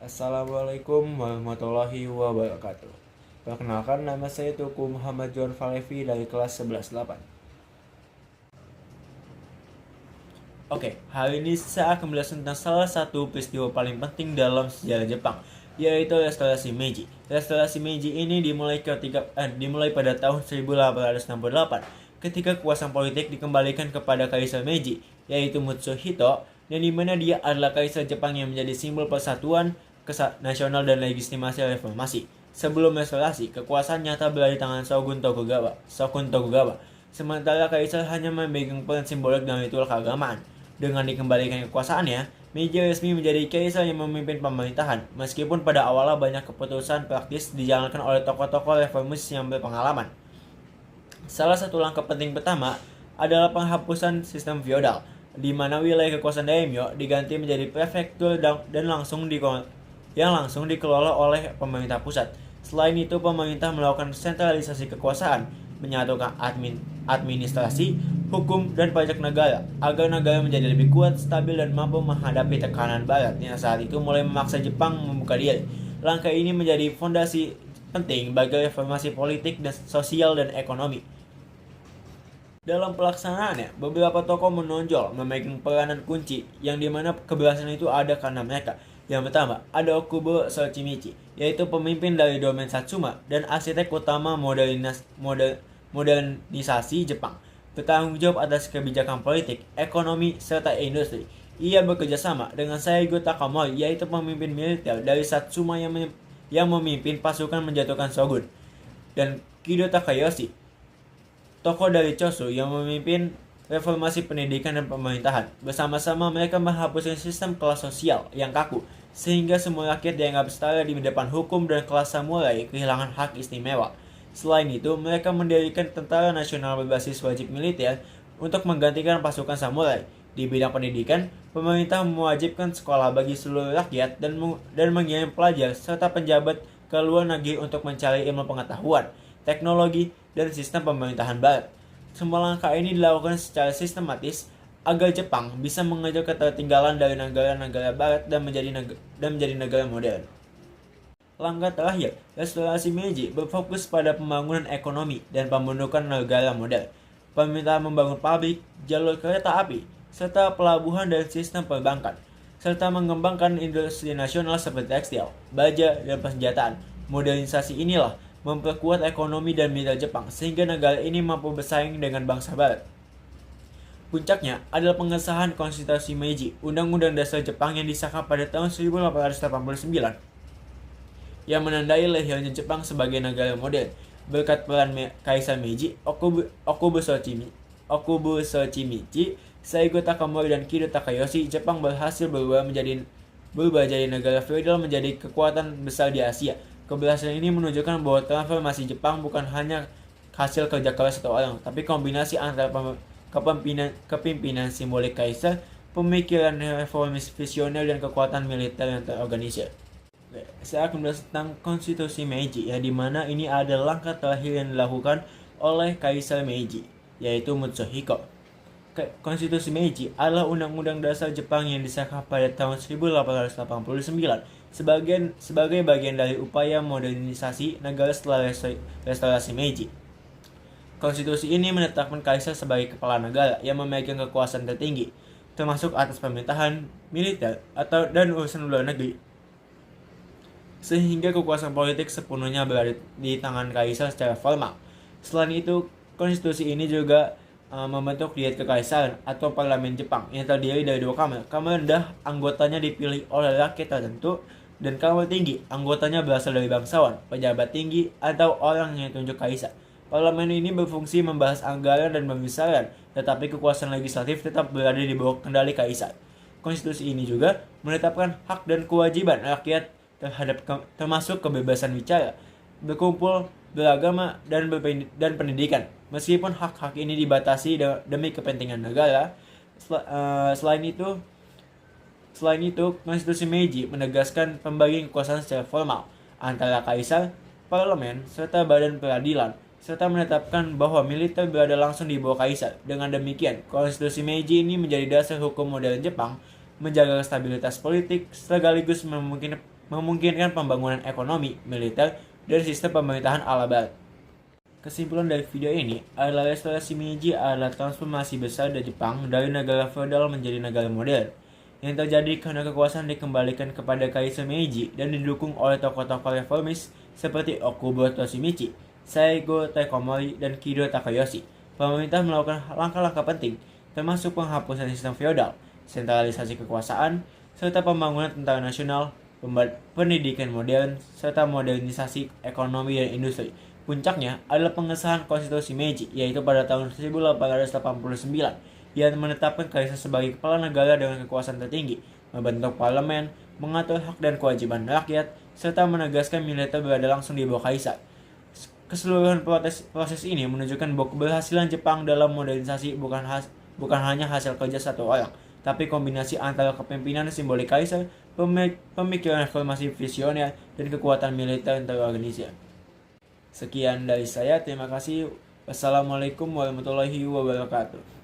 Assalamualaikum warahmatullahi wabarakatuh. Perkenalkan, nama saya Tuku Muhammad John Falevi dari kelas 11-8. Oke, hari ini saya akan menjelaskan tentang salah satu peristiwa paling penting dalam sejarah Jepang, yaitu Restorasi Meiji. Restorasi Meiji ini dimulai pada tahun 1868 ketika kekuasaan politik dikembalikan kepada Kaisar Meiji, yaitu Mutsuhito, dan di mana dia adalah Kaisar Jepang yang menjadi simbol persatuan nasional dan legitimasi reformasi. Sebelum restorasi, kekuasaan nyata berada di tangan Shogun Tokugawa. Sementara Kaisar hanya memegang peran simbolik dalam ritual keagamaan. Dengan dikembalikan kekuasaannya, Meiji resmi menjadi kaisar yang memimpin pemerintahan, meskipun pada awalnya banyak keputusan praktis dijalankan oleh tokoh-tokoh reformis yang berpengalaman. Salah satu langkah penting pertama adalah penghapusan sistem feodal, di mana wilayah kekuasaan daimyo diganti menjadi prefektur dan langsung dikelola oleh pemerintah pusat. Selain itu, pemerintah melakukan sentralisasi kekuasaan, menyatukan administrasi, hukum, dan pajak negara agar negara menjadi lebih kuat, stabil, dan mampu menghadapi tekanan Barat yang saat itu mulai memaksa Jepang membuka diri. Langkah ini menjadi fondasi penting bagi reformasi politik dan sosial dan ekonomi. Dalam pelaksanaannya, beberapa tokoh menonjol memegang peranan kunci yang dimana keberhasilan itu ada karena mereka. Yang pertama, ada Okubo Soichimichi, yaitu pemimpin dari domain Satsuma dan arsitek utama modernisasi Jepang. Bertanggung jawab atas kebijakan politik, ekonomi, serta industri. Ia bekerja sama dengan Saigo Takamori, yaitu pemimpin militer dari Satsuma yang memimpin pasukan menjatuhkan shogun, dan Kido Takayoshi, tokoh dari Chosu yang memimpin reformasi pendidikan dan pemerintahan. Bersama-sama mereka menghapuskan sistem kelas sosial yang kaku, sehingga semua rakyat dianggap setara di depan hukum dan kelas samurai kehilangan hak istimewa. Selain itu, mereka mendirikan tentara nasional berbasis wajib militer untuk menggantikan pasukan samurai. Di bidang pendidikan, pemerintah mewajibkan sekolah bagi seluruh rakyat dan mengirim pelajar serta penjabat ke luar negeri untuk mencari ilmu pengetahuan, teknologi, dan sistem pemerintahan Barat. Semua langkah ini dilakukan secara sistematis agar Jepang bisa mengejar ketertinggalan dari negara-negara Barat dan menjadi negara modern. Langkah terakhir, restorasi Meiji berfokus pada pembangunan ekonomi dan pembentukan negara modern. Pemerintah membangun pabrik, jalur kereta api, serta pelabuhan dan sistem perbankan, serta mengembangkan industri nasional seperti tekstil, baja, dan persenjataan. Modernisasi inilah memperkuat ekonomi dan militer Jepang sehingga negara ini mampu bersaing dengan bangsa Barat. Puncaknya adalah pengesahan Konstitusi Meiji, Undang-Undang Dasar Jepang yang disahkan pada tahun 1889, yang menandai lahirnya Jepang sebagai negara modern. Berkat peran Kaisar Meiji, Okubo Soichimichi, Saigo Takamori, dan Kido Takayoshi, Jepang berhasil berubah jadi negara feodal menjadi kekuatan besar di Asia. Keberhasilan ini menunjukkan bahwa transformasi Jepang bukan hanya hasil kerja keras satu orang, tapi kombinasi antara kepemimpinan simbolik kaisar, pemikiran reformis visioner, dan kekuatan militer yang terorganisir. Saya akan membahas tentang Konstitusi Meiji, di mana ini adalah langkah terakhir yang dilakukan oleh Kaisar Meiji, yaitu Mutsuhiko. Konstitusi Meiji adalah undang-undang dasar Jepang yang disahkan pada tahun 1889 sebagai bagian dari upaya modernisasi negara setelah restorasi Meiji. Konstitusi ini menetapkan kaisar sebagai kepala negara yang memegang kekuasaan tertinggi, termasuk atas pemerintahan, militer, dan urusan luar negeri, sehingga kekuasaan politik sepenuhnya berada di tangan kaisar secara formal. Selain itu, konstitusi ini juga membentuk Diet Kekaisaran atau Parlemen Jepang yang terdiri dari dua kamar. Kamar rendah anggotanya dipilih oleh rakyat tertentu, dan kamar tinggi anggotanya berasal dari bangsawan, pejabat tinggi, atau orang yang ditunjuk kaisar. Parlemen ini berfungsi membahas anggaran dan pembesaran, tetapi kekuasaan legislatif tetap berada di bawah kendali kaisar. Konstitusi ini juga menetapkan hak dan kewajiban rakyat termasuk kebebasan bicara, berkumpul, beragama, dan pendidikan. Meskipun hak-hak ini dibatasi demi kepentingan negara, selain itu, Konstitusi Meiji menegaskan pembagian kekuasaan secara formal antara kaisar, parlemen, serta badan peradilan, serta menetapkan bahwa militer berada langsung di bawah kaisar. Dengan demikian, Konstitusi Meiji ini menjadi dasar hukum modern Jepang, menjaga stabilitas politik sekaligus memungkinkan pembangunan ekonomi, militer, dan sistem pemerintahan ala Barat. Kesimpulan dari video ini adalah restorasi Meiji adalah transformasi besar dari Jepang dari negara feodal menjadi negara modern, yang terjadi karena kekuasaan dikembalikan kepada Kaisar Meiji dan didukung oleh tokoh-tokoh reformis seperti Okubo Toshimichi, Saigo Takamori, dan Kido Takayoshi. Pemerintah melakukan langkah-langkah penting, termasuk penghapusan sistem feodal, sentralisasi kekuasaan, serta pembangunan tentara nasional, pendidikan modern, serta modernisasi ekonomi dan industri. Puncaknya adalah pengesahan Konstitusi Meiji, yaitu pada tahun 1889, yang menetapkan kaisar sebagai kepala negara dengan kekuasaan tertinggi, membentuk parlemen, mengatur hak dan kewajiban rakyat, serta menegaskan militer berada langsung di bawah kaisar. Keseluruhan proses ini menunjukkan bahwa keberhasilan Jepang dalam modernisasi bukan hanya hasil kerja satu orang, tapi kombinasi antara kepemimpinan simbolik kaisar, pemikiran reformasi visioner, dan kekuatan militer yang terorganisir. Sekian dari saya, terima kasih. Wassalamualaikum warahmatullahi wabarakatuh.